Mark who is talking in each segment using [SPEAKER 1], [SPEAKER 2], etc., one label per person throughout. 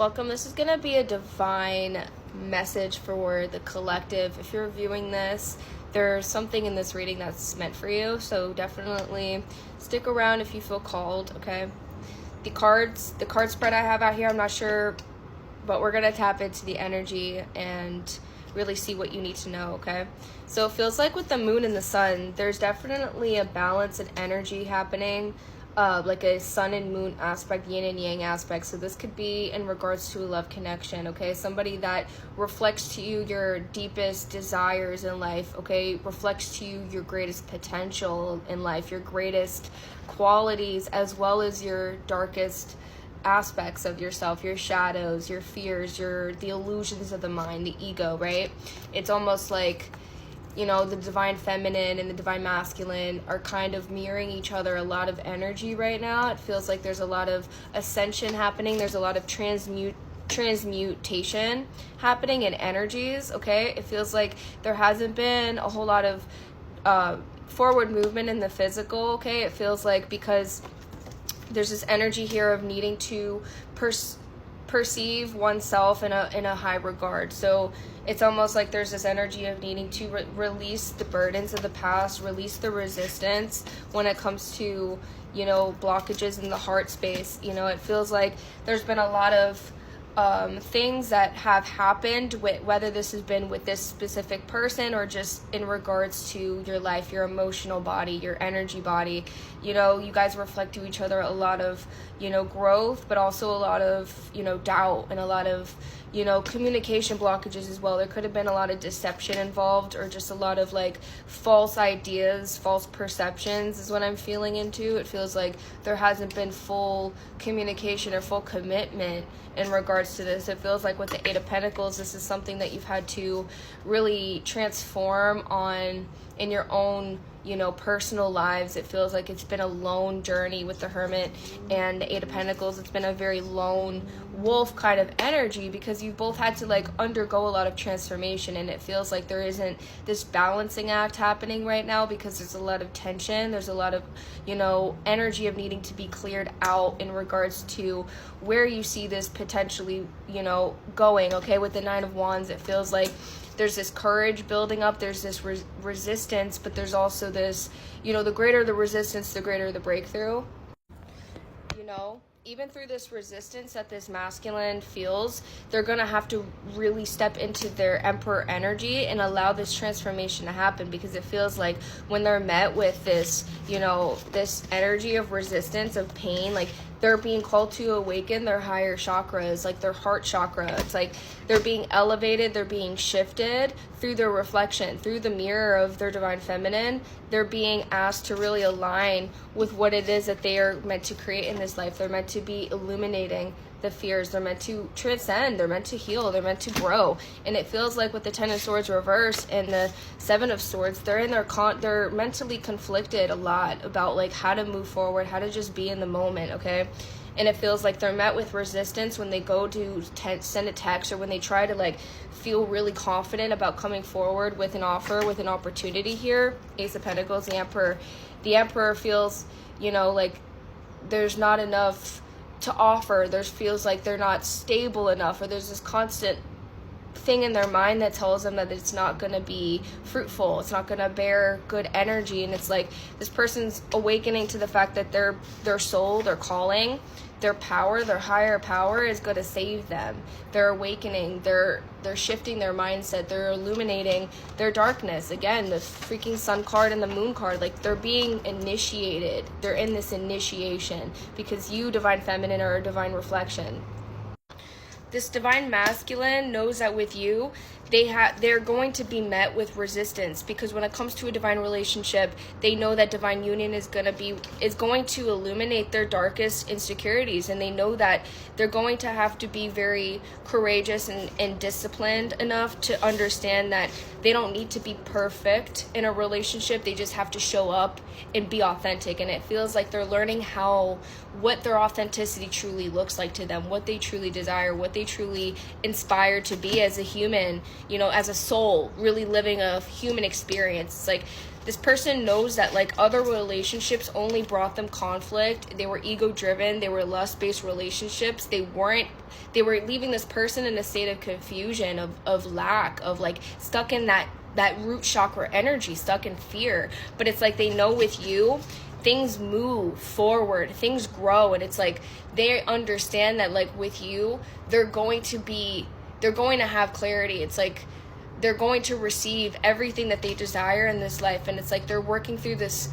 [SPEAKER 1] Welcome. This is going to be a divine message for the collective. If you're viewing this, there's something in this reading that's meant for you, so definitely stick around if you feel called, okay? The card spread I have out here, I'm not sure, but we're going to tap into the energy and really see what you need to know, okay? So it feels like with the moon and the sun, there's definitely a balance and energy happening, like a sun and moon aspect, yin and yang aspect. So this could be in regards to a love connection, okay? Somebody that reflects to you your deepest desires in life, okay? Reflects to you your greatest potential in life, your greatest qualities, as well as your darkest aspects of yourself, your shadows, your fears, the illusions of the mind, the ego, right? It's almost like, you know, the divine feminine and the divine masculine are kind of mirroring each other, a lot of energy right now. It feels like there's a lot of ascension happening. There's a lot of transmutation happening in energies, okay? It feels like there hasn't been a whole lot of forward movement in the physical, okay? It feels like because there's this energy here of needing to perceive oneself in a high regard. So it's almost like there's this energy of needing to release the burdens of the past, release the resistance when it comes to, you know, blockages in the heart space. You know, it feels like there's been a lot of things that have happened, with whether this has been with this specific person or just in regards to your life, your emotional body, your energy body. You know, you guys reflect to each other a lot of, you know, growth, but also a lot of, you know, doubt and a lot of, you know, communication blockages as well. There could have been a lot of deception involved, or just a lot of like false ideas, false perceptions is what I'm feeling into. It feels like there hasn't been full communication or full commitment in regards to this. It feels like with the Eight of Pentacles, this is something that you've had to really transform on in your own, you know, personal lives. It feels like it's been a lone journey with the Hermit and the Eight of Pentacles. It's been a very lone wolf kind of energy because you both had to like undergo a lot of transformation, and it feels like there isn't this balancing act happening right now because there's a lot of tension. There's a lot of, you know, energy of needing to be cleared out in regards to where you see this potentially, you know, going, okay? With the Nine of Wands, it feels like there's this courage building up, there's this resistance, but there's also this, you know, the greater the resistance, the greater the breakthrough. You know, even through this resistance that this masculine feels, they're gonna have to really step into their Emperor energy and allow this transformation to happen, because it feels like when they're met with this, you know, this energy of resistance, of pain, like they're being called to awaken their higher chakras, like their heart chakra. It's like they're being elevated, they're being shifted through their reflection, through the mirror of their divine feminine. They're being asked to really align with what it is that they are meant to create in this life. They're meant to be illuminating the fears. They're meant to transcend. They're meant to heal. They're meant to grow. And it feels like with the Ten of Swords reversed and the Seven of Swords, they're mentally conflicted a lot about like how to move forward, how to just be in the moment, okay? And it feels like they're met with resistance when they go to send a text, or when they try to like feel really confident about coming forward with an offer, with an opportunity here. Ace of Pentacles, the Emperor. The Emperor feels, you know, like there's not enough to offer. There feels like they're not stable enough, or there's this constant thing in their mind that tells them that it's not going to be fruitful, it's not going to bear good energy. And it's like this person's awakening to the fact that their soul, their calling, their power, their higher power is going to save them. They're awakening, they're shifting their mindset, they're illuminating their darkness. Again, the freaking Sun card and the Moon card, like they're being initiated. They're in this initiation because you, divine feminine, are a divine reflection. This divine masculine knows that with you, they're going to be met with resistance, because when it comes to a divine relationship, they know that divine union is going to illuminate their darkest insecurities, and they know that they're going to have to be very courageous and disciplined enough to understand that they don't need to be perfect in a relationship. They just have to show up and be authentic. And it feels like they're learning what their authenticity truly looks like to them, what they truly desire, what they truly inspire to be as a human, you know, as a soul, really living a human experience. It's like this person knows that like other relationships only brought them conflict. They were ego driven, they were lust-based relationships. They were leaving this person in a state of confusion, of lack, of like stuck in that root chakra energy, stuck in fear. But it's like they know with you, things move forward, things grow, and it's like they understand that like with you, they're going to have clarity. It's like they're going to receive everything that they desire in this life. And it's like they're working through this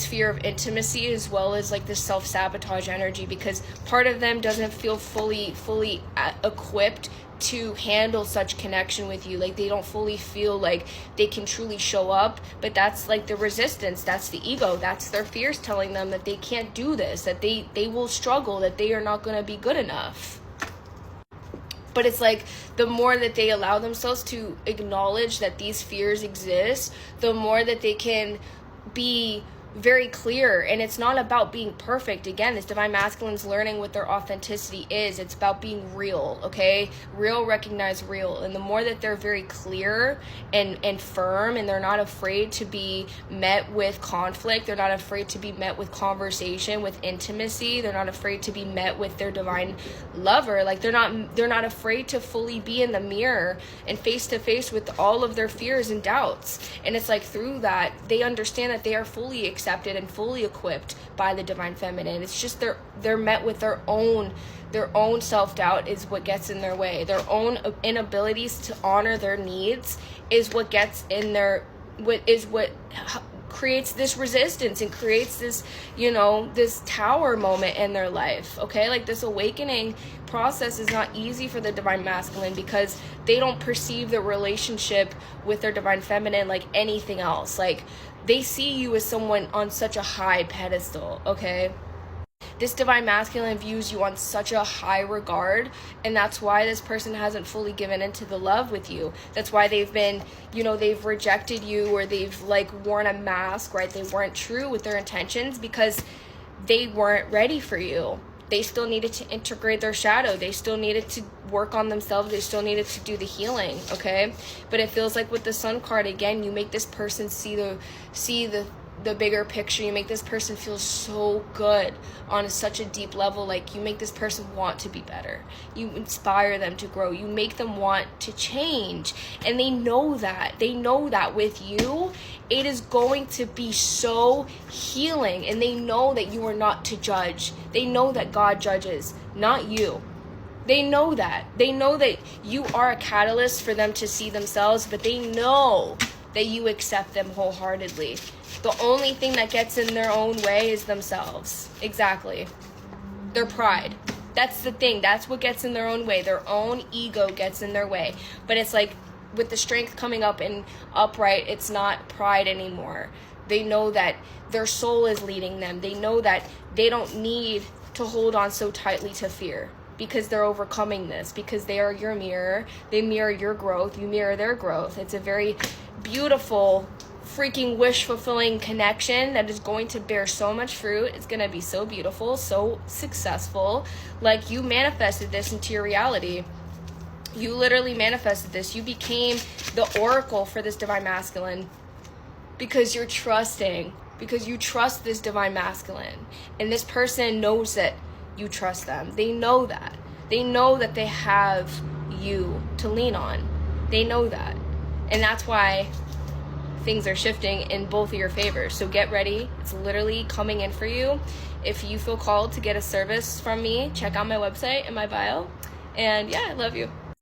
[SPEAKER 1] fear of intimacy, as well as like this self-sabotage energy, because part of them doesn't feel fully equipped to handle such connection with you. Like they don't fully feel like they can truly show up. But that's like the resistance, that's the ego, that's their fears telling them that they can't do this, that they will struggle, that they are not going to be good enough. But it's like the more that they allow themselves to acknowledge that these fears exist, the more that they can be very clear. And it's not about being perfect. Again, this divine masculine's learning what their authenticity is. It's about being real, okay? Real, recognize real. And the more that they're very clear and firm, and they're not afraid to be met with conflict, they're not afraid to be met with conversation, with intimacy, they're not afraid to be met with their divine lover. Like they're not afraid to fully be in the mirror and face to face with all of their fears and doubts. And it's like through that, they understand that they are fully accepted and fully equipped by the divine feminine. It's just they're met with their own self-doubt is what gets in their way. Their own inabilities to honor their needs is what gets in their what creates this resistance and creates this, this tower moment in their life. Okay, like this awakening process is not easy for the divine masculine, because they don't perceive the relationship with their divine feminine like anything else. Like they see you as someone on such a high pedestal, okay? This divine masculine views you on such a high regard, and that's why this person hasn't fully given into the love with you. That's why they've been, they've rejected you, or they've like worn a mask, right? They weren't true with their intentions because they weren't ready for you. They still needed to integrate their shadow. They still needed to work on themselves. They still needed to do the healing, okay? But it feels like with the Sun card, again, you make this person see the bigger picture. You make this person feel so good on such a deep level. Like you make this person want to be better. You inspire them to grow. You make them want to change. And they know that. They know that with you, it is going to be so healing. And they know that you are not to judge. They know that God judges, not you. They know that. They know that you are a catalyst for them to see themselves, but they know that you accept them wholeheartedly. The only thing that gets in their own way is themselves. Exactly. Their pride. That's the thing. That's what gets in their own way. Their own ego gets in their way. But it's like with the strength coming up and upright, it's not pride anymore. They know that their soul is leading them. They know that they don't need to hold on so tightly to fear, because they're overcoming this, because they are your mirror. They mirror your growth. You mirror their growth. It's a very beautiful, freaking wish-fulfilling connection that is going to bear so much fruit. It's going to be so beautiful, so successful. Like you manifested this into your reality. You literally manifested this. You became the oracle for this divine masculine because you're trusting, because you trust this divine masculine. And this person knows that you trust them. They know that. They know that they have you to lean on. They know that. And that's why things are shifting in both of your favors. So get ready. It's literally coming in for you. If you feel called to get a service from me, check out my website in my bio. And yeah, I love you.